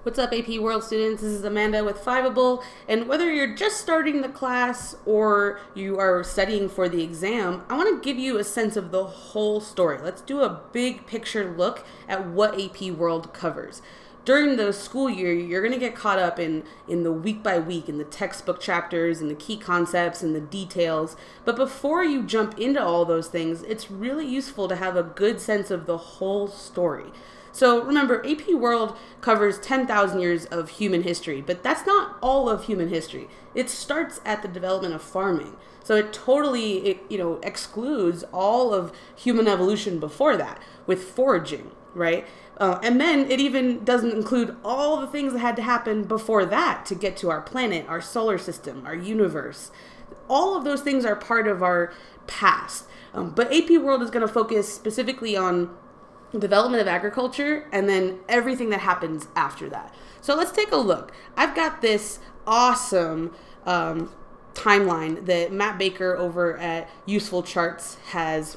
What's up, AP World students? This is Amanda with Fiveable, and whether you're just starting the class or you are studying for the exam, I want to give you a sense of the whole story. Let's do a big picture look at what AP World covers. During the school year, you're going to get caught up in the week by week, in the textbook chapters, and the key concepts, and the details. But before you jump into all those things, it's really useful to have a good sense of the whole story. So remember, AP World covers 10,000 years of human history, but that's not all of human history. It starts at the development of farming. So it totally excludes all of human evolution before that with foraging, right? And then it even doesn't include all the things that had to happen before that to get to our planet, our solar system, our universe. All of those things are part of our past. But AP World is going to focus specifically on development of agriculture and then everything that happens after that. So let's take a look. I've got this awesome timeline that Matt Baker over at Useful Charts has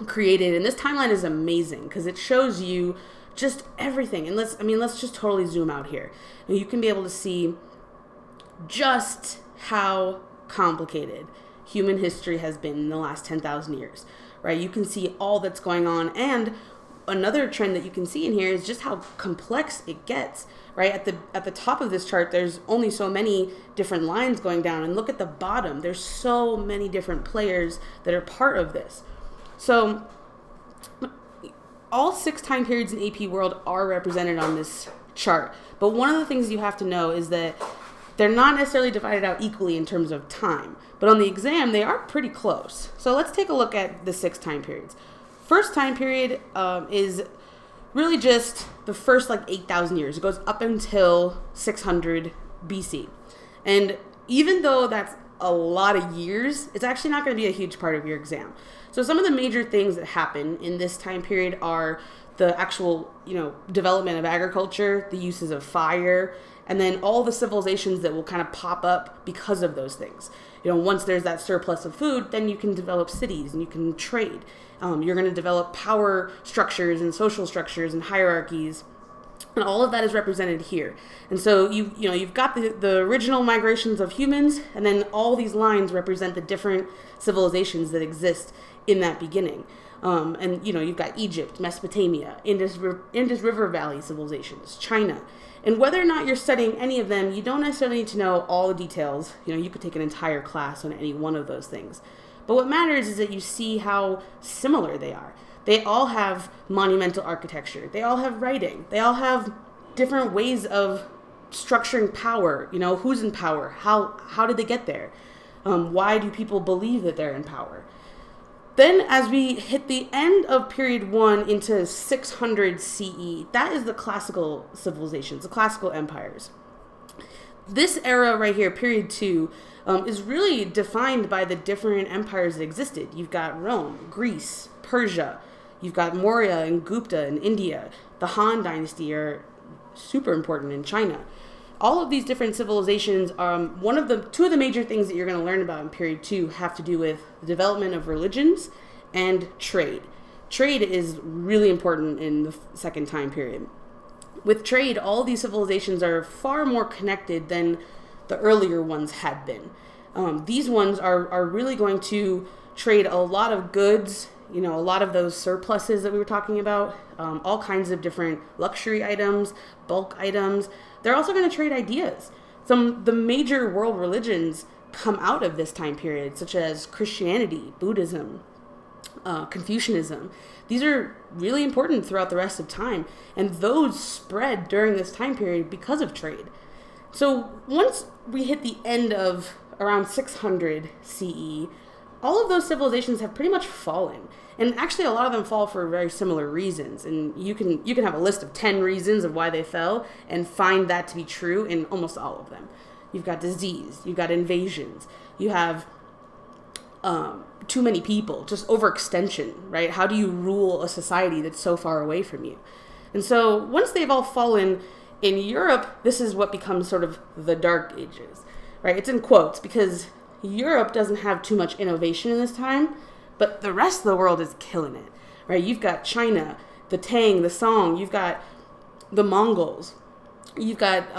created, and this timeline is amazing because it shows you just everything. And let's just totally zoom out here, and you can be able to see just how complicated human history has been in the last 10,000 years, right? You can see all that's going on, and another trend that you can see in here is just how complex it gets, right? At the top of this chart, there's only so many different lines going down, and look at the bottom. There's so many different players that are part of this. So all 6 time periods in AP World are represented on this chart. But one of the things you have to know is that they're not necessarily divided out equally in terms of time. But on the exam, they are pretty close. So let's take a look at the 6 time periods. First time period is really just the first 8,000 years. It goes up until 600 BC. And even though that's a lot of years, it's actually not going to be a huge part of your exam. So some of the major things that happen in this time period are the actual, development of agriculture, the uses of fire, and then all the civilizations that will kind of pop up because of those things. Once there's that surplus of food, then you can develop cities and you can trade. You're going to develop power structures and social structures and hierarchies, and all of that is represented here. And so you've got the original migrations of humans, and then all these lines represent the different civilizations that exist in that beginning. And you've got Egypt, Mesopotamia, Indus River Valley civilizations, China. And whether or not you're studying any of them, you don't necessarily need to know all the details. You could take an entire class on any one of those things. But what matters is that you see how similar they are. They all have monumental architecture. They all have writing. They all have different ways of structuring power. Who's in power? How did they get there? Why do people believe that they're in power? Then as we hit the end of period 1 into 600 CE, that is the classical civilizations, the classical empires. This era right here, period 2, is really defined by the different empires that existed. You've got Rome, Greece, Persia. You've got Maurya and Gupta in India. The Han dynasty are super important in China. All of these different civilizations, two of the major things that you're going to learn about in period 2 have to do with the development of religions and trade. Trade is really important in the second time period. With trade, all these civilizations are far more connected than the earlier ones had been. These ones are really going to trade a lot of goods, a lot of those surpluses that we were talking about, all kinds of different luxury items, bulk items. They're also going to trade ideas. The major world religions come out of this time period, such as Christianity, Buddhism, Confucianism. These are really important throughout the rest of time, and those spread during this time period because of trade. So once we hit the end of around 600 CE, all of those civilizations have pretty much fallen. And actually a lot of them fall for very similar reasons. And you can have a list of 10 reasons of why they fell and find that to be true in almost all of them. You've got disease, you've got invasions, you have too many people, just overextension, right? How do you rule a society that's so far away from you? And so once they've all fallen, in Europe, this is what becomes sort of the Dark Ages, right? It's in quotes because Europe doesn't have too much innovation in this time, but the rest of the world is killing it, right? You've got China, the Tang, the Song, you've got the Mongols, You've got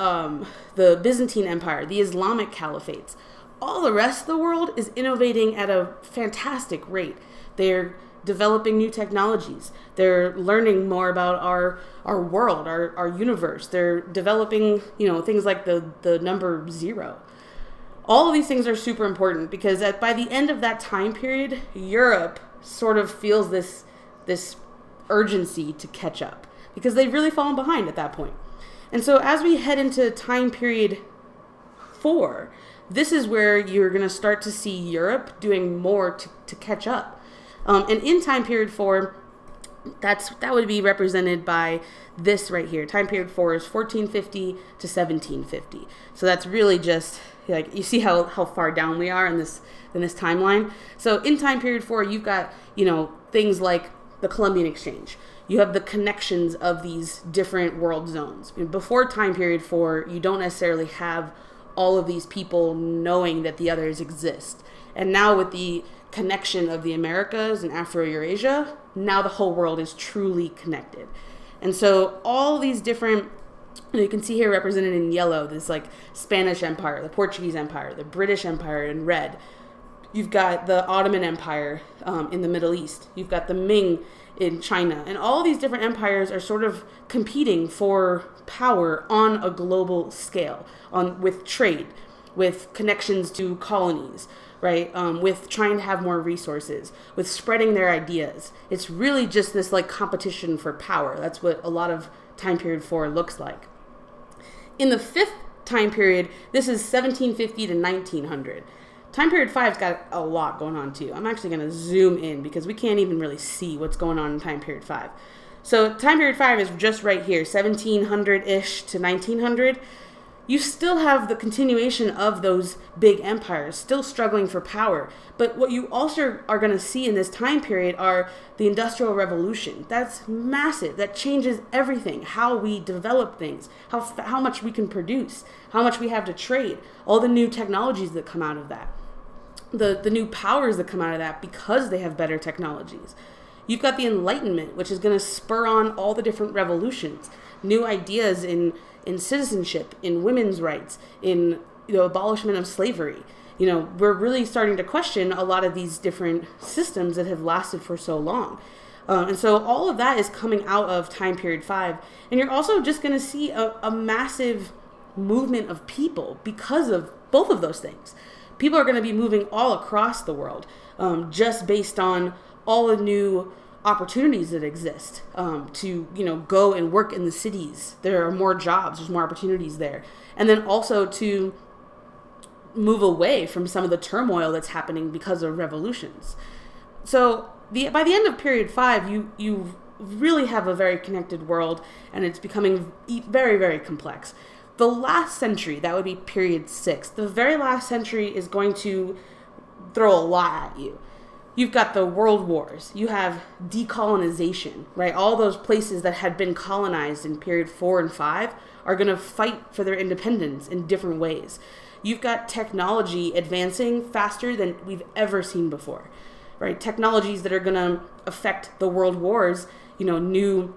the Byzantine Empire, the Islamic caliphates. All the rest of the world is innovating at a fantastic rate. They're developing new technologies. They're learning more about our world, our universe. They're developing, things like the number 0. All of these things are super important because by the end of that time period, Europe sort of feels this urgency to catch up because they've really fallen behind at that point. And so as we head into time period 4, this is where you're going to start to see Europe doing more to catch up. And in time period 4, that would be represented by this right here. Time period 4 is 1450 to 1750. So that's really just like, you see how far down we are in this timeline. So in time period 4, you've got, things like the Columbian Exchange. You have the connections of these different world zones. Before time period 4, you don't necessarily have all of these people knowing that the others exist. And now with the connection of the Americas and Afro-Eurasia, now the whole world is truly connected. And so all these different, you can see here represented in yellow, this like Spanish Empire, the Portuguese Empire, the British Empire in red. You've got the Ottoman Empire in the Middle East. You've got the Ming in China. And all these different empires are sort of competing for power on a global scale, with trade, with connections to colonies, right? With trying to have more resources, with spreading their ideas. It's really just this like competition for power. That's what a lot of time period 4 looks like. In the 5th time period, this is 1750 to 1900. Time period 5's got a lot going on too. I'm actually going to zoom in because we can't even really see what's going on in time period 5. So time period 5 is just right here, 1700-ish to 1900. You still have the continuation of those big empires still struggling for power. But what you also are going to see in this time period are the Industrial Revolution. That's massive. That changes everything. How we develop things, how much we can produce, how much we have to trade, all the new technologies that come out of that, the new powers that come out of that because they have better technologies. You've got the Enlightenment, which is going to spur on all the different revolutions, new ideas in citizenship, in women's rights, in abolishment of slavery. We're really starting to question a lot of these different systems that have lasted for so long. And so all of that is coming out of time period 5. And you're also just going to see a massive movement of people because of both of those things. People are going to be moving all across the world just based on all the new opportunities that exist to go and work in the cities. There are more jobs, there's more opportunities there, and then also to move away from some of the turmoil that's happening because of revolutions. So by the end of period 5, you really have a very connected world, and it's becoming very, very complex. The last century, that would be period 6, the very last century is going to throw a lot at you. You've got the world wars. You have decolonization, right? All those places that had been colonized in period 4 and 5 are going to fight for their independence in different ways. You've got technology advancing faster than we've ever seen before, right? Technologies that are going to affect the world wars, new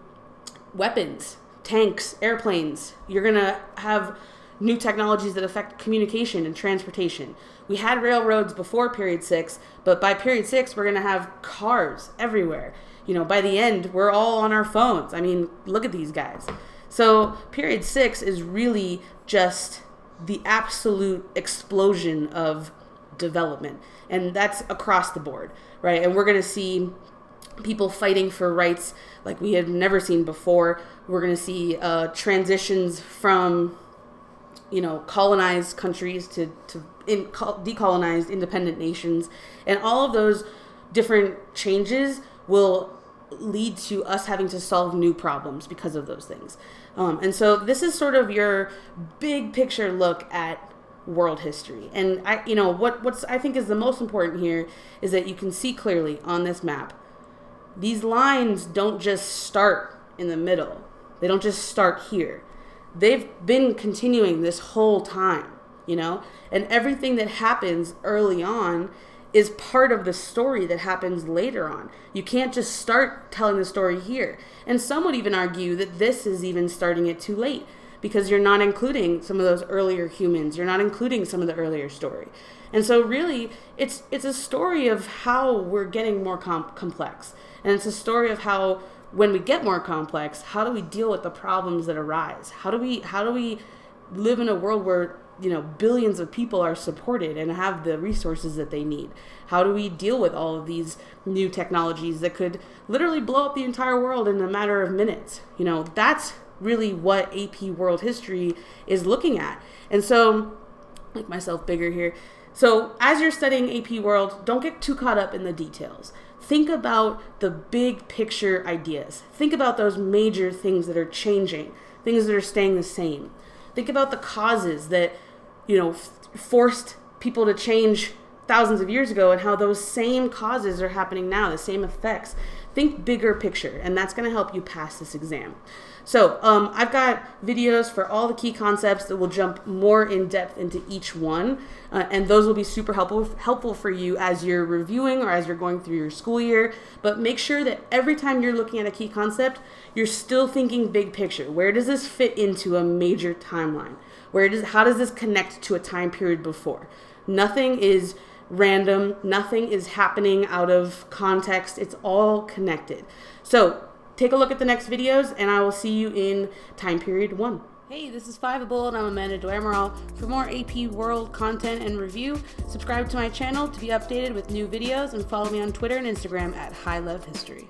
weapons, tanks, airplanes. You're going to have new technologies that affect communication and transportation. We had railroads before period 6, but by period 6, we're going to have cars everywhere. By the end, we're all on our phones. I mean, look at these guys. So period 6 is really just the absolute explosion of development. And that's across the board, right? And we're going to see people fighting for rights like we have never seen before. We're going to see transitions from colonized countries to decolonized independent nations. And all of those different changes will lead to us having to solve new problems because of those things. And so this is sort of your big picture look at world history. And what's I think is the most important here is that you can see clearly on this map, these lines don't just start in the middle. They don't just start here. They've been continuing this whole time, and everything that happens early on is part of the story that happens later on. You can't just start telling the story here. And some would even argue that this is even starting it too late, because you're not including some of those earlier humans. You're not including some of the earlier story. And so really, it's a story of how we're getting more complex. And it's a story of how, when we get more complex, how do we deal with the problems that arise? How do we live in a world where, billions of people are supported and have the resources that they need? How do we deal with all of these new technologies that could literally blow up the entire world in a matter of minutes? That's really what AP World History is looking at. And so, make myself bigger here. So as you're studying AP World, don't get too caught up in the details. Think about the big picture ideas. Think about those major things that are changing, things that are staying the same. Think about the causes that, forced people to change thousands of years ago, and how those same causes are happening now, the same effects. Think bigger picture, and that's going to help you pass this exam. So I've got videos for all the key concepts that will jump more in depth into each one, and those will be super helpful for you as you're reviewing or as you're going through your school year. But make sure that every time you're looking at a key concept, you're still thinking big picture. Where does this fit into a major timeline? How does this connect to a time period before? Nothing is random. Nothing is happening out of context. It's all connected. So take a look at the next videos, and I will see you in time period 1. Hey, this is Fiveable, and I'm Amanda Duemeral. For more AP World content and review, subscribe to my channel to be updated with new videos, and follow me on Twitter and Instagram at HighLoveHistory.